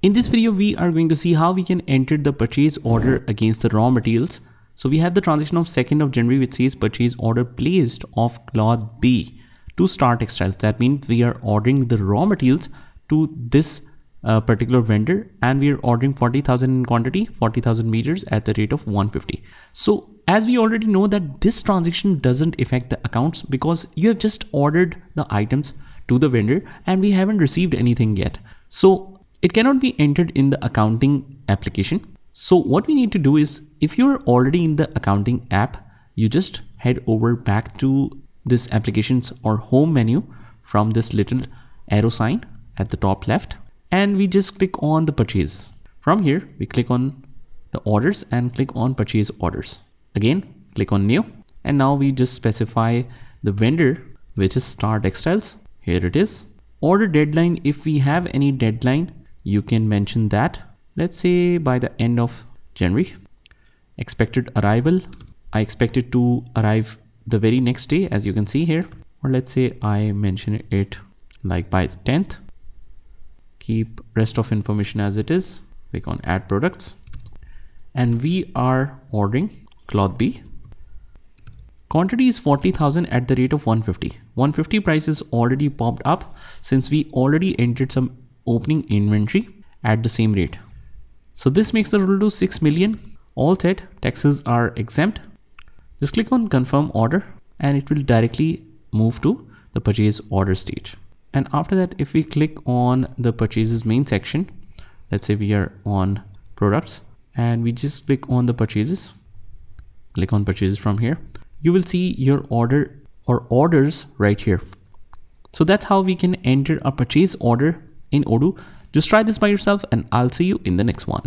In this video, we are going to see how we can enter the purchase order against the raw materials. So we have the transaction of 2nd of January, which says purchase order placed of cloth B to Star Textiles. That means we are ordering the raw materials to this particular vendor, and we are ordering 40,000 in quantity, 40,000 meters at the rate of 150. So as we already know that this transaction doesn't affect the accounts because you have just ordered the items to the vendor and we haven't received anything yet. So it cannot be entered in the accounting application. So what we need to do is, if you're already in the accounting app, you just head over back to this applications or home menu from this little arrow sign at the top left, and we just click on the purchase. From here, we click on the orders and click on purchase orders. Again, click on new, and now we just specify the vendor, which is Star Textiles. Here it is. Order deadline, if we have any deadline, you can mention that. Let's say by the end of January. Expected arrival, I expect it to arrive the very next day, as you can see here. Or let's say I mention it like by the 10th. Keep rest of information as it is. Click on add products. And we are ordering cloth B. Quantity is 40,000 at the rate of 150. 150 price is already popped up since we already entered some opening inventory at the same rate. So this makes the total to 6 million. All set, taxes are exempt. Just click on confirm order and it will directly move to the purchase order stage. And after that, if we click on the purchases main section, let's say we are on products and we just click on the purchases, click on purchases from here, you will see your order or orders right here. So that's how we can enter a purchase order in Odoo. Just try this by yourself and I'll see you in the next one.